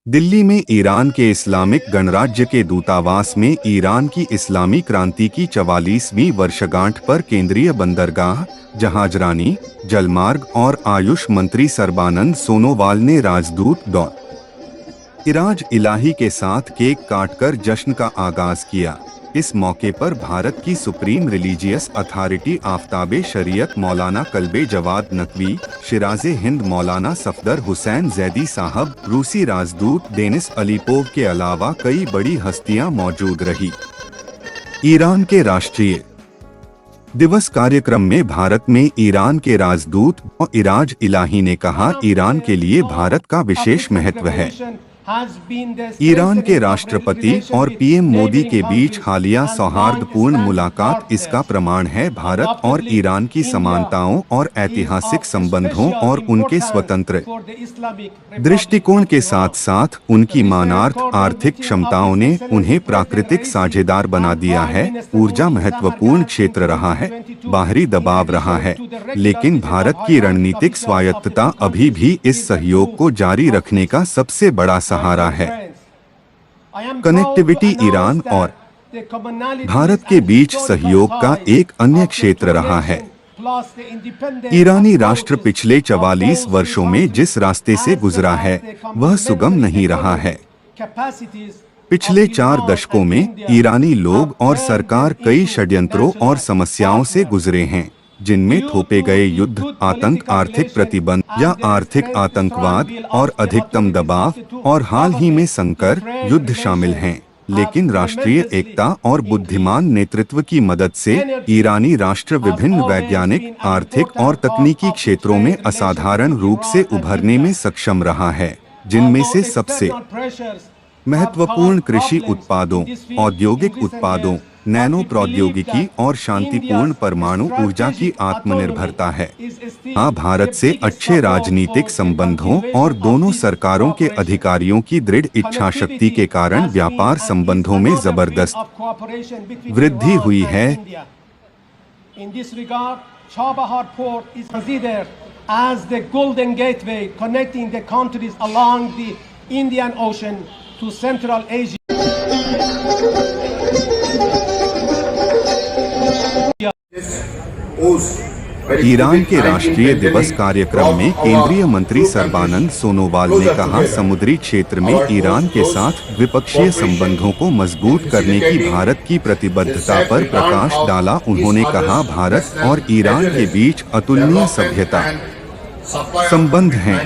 दिल्ली में ईरान के इस्लामिक गणराज्य के दूतावास में ईरान की इस्लामी क्रांति की 44वीं वर्षगांठ पर केंद्रीय बंदरगाह, जहाजरानी, जलमार्ग और आयुष मंत्री सर्बानंद सोनोवाल ने राजदूत डॉ. इराज इलाही के साथ केक काटकर जश्न का आगाज किया। इस मौके पर भारत की सुप्रीम रिलीजियस अथॉरिटी आफ्ताबे शरीयत मौलाना कल्बे जवाद नकवी, शिराजे हिंद मौलाना सफदर हुसैन जैदी साहब, रूसी राजदूत डेनिस अलीपोव के अलावा कई बड़ी हस्तियां मौजूद रही। ईरान के राष्ट्रीय दिवस कार्यक्रम में भारत में ईरान के राजदूत इराज इलाही ने कहा, ईरान के लिए भारत का विशेष महत्व है। ईरान के राष्ट्रपति और पीएम मोदी के बीच हालिया सौहार्दपूर्ण मुलाकात इसका प्रमाण है। भारत और ईरान की समानताओं और ऐतिहासिक संबंधों और उनके स्वतंत्र दृष्टिकोण के साथ साथ उनकी मानार्थ आर्थिक क्षमताओं ने उन्हें प्राकृतिक साझेदार बना दिया है। ऊर्जा महत्वपूर्ण क्षेत्र रहा है, बाहरी दबाव रहा है, लेकिन भारत की रणनीतिक स्वायत्तता अभी भी इस सहयोग को जारी रखने का सबसे बड़ा सहारा है। कनेक्टिविटी ईरान और भारत के बीच सहयोग का एक अन्य क्षेत्र रहा है। ईरानी राष्ट्र पिछले 44 वर्षों में जिस रास्ते से गुजरा है वह सुगम नहीं रहा है। पिछले 4 दशकों में ईरानी लोग और सरकार कई षड्यंत्रों और समस्याओं से गुजरे हैं, जिनमें थोपे गए युद्ध, आतंक, आर्थिक प्रतिबंध या आर्थिक आतंकवाद और अधिकतम दबाव और हाल ही में संकर युद्ध शामिल हैं। लेकिन राष्ट्रीय एकता और बुद्धिमान नेतृत्व की मदद से ईरानी राष्ट्र विभिन्न वैज्ञानिक, आर्थिक और तकनीकी क्षेत्रों में असाधारण रूप से उभरने में सक्षम रहा है, जिनमें से सबसे महत्वपूर्ण कृषि उत्पादों, औद्योगिक उत्पादों, नैनो प्रौद्योगिकी और शांतिपूर्ण परमाणु ऊर्जा की आत्मनिर्भरता है। भारत से अच्छे राजनीतिक संबंधों और दोनों सरकारों के अधिकारियों की दृढ़ इच्छा शक्ति के कारण व्यापार संबंधों में जबरदस्त वृद्धि हुई है। Chabahar Port is considered as the golden gateway connecting the countries along the Indian Ocean to Central Asia. Iran के राष्ट्रीय दिवस कार्यक्रम में केंद्रीय मंत्री सर्बानंद सोनोवाल ने कहा, समुद्री क्षेत्र में ईरान के साथ द्विपक्षीय संबंधों को मजबूत करने की भारत की प्रतिबद्धता पर प्रकाश डाला। उन्होंने कहा, भारत और ईरान के बीच अतुलनीय सभ्यता संबंध हैं।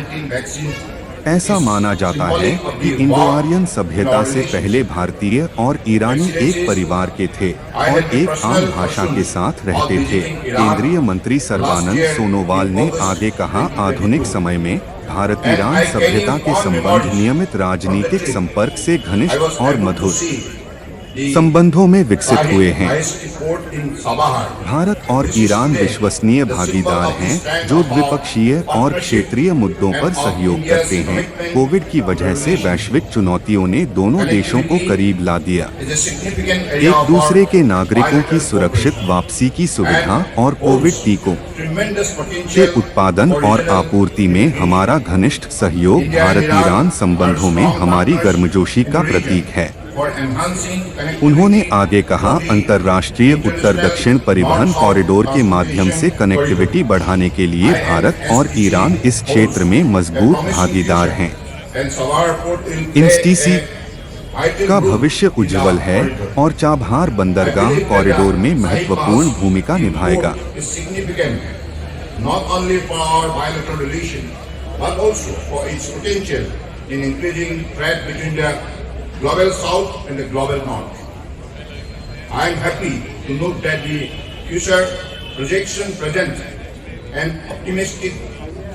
ऐसा माना जाता है कि इंडो आर्यन सभ्यता से पहले भारतीय और ईरानी एक परिवार के थे और एक आम भाषा के साथ रहते थे। केंद्रीय मंत्री सर्बानंद सोनोवाल ने आगे कहा, आधुनिक समय में भारत ईरान सभ्यता के संबंध नियमित राजनीतिक संपर्क से घनिष्ठ और मधुर संबंधों में विकसित हुए हैं। भारत और ईरान विश्वसनीय भागीदार हैं जो द्विपक्षीय और क्षेत्रीय मुद्दों पर सहयोग करते हैं। कोविड की वजह से वैश्विक चुनौतियों ने दोनों देशों को करीब ला दिया। एक दूसरे के नागरिकों की सुरक्षित वापसी की सुविधा और कोविड टीकों के उत्पादन और आपूर्ति में हमारा घनिष्ठ सहयोग भारत ईरान संबंधों में हमारी गर्मजोशी का प्रतीक है। उन्होंने आगे कहा, अंतर्राष्ट्रीय उत्तर दक्षिण परिवहन कॉरिडोर के माध्यम से कनेक्टिविटी बढ़ाने के लिए भारत और ईरान इस क्षेत्र में मजबूत भागीदार हैं। इंस्टीसी का भविष्य उज्जवल है और चाबहार बंदरगाह कॉरिडोर में महत्वपूर्ण भूमिका निभाएगा। Global South and the Global North. I am happy to note that the future projection present an optimistic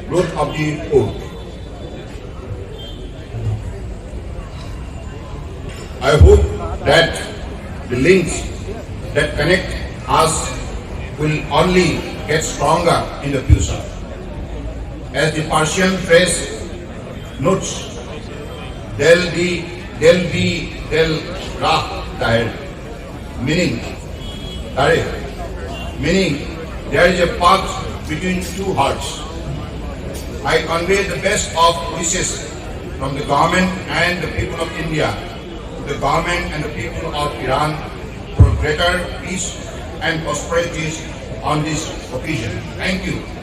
growth of the port. I hope that the links that connect us will only get stronger in the future. As the Persian phrase notes, del rah dair, meaning there is a path between two hearts. I convey the best of wishes from the government and the people of India to the government and the people of Iran for greater peace and prosperity on this occasion. Thank you.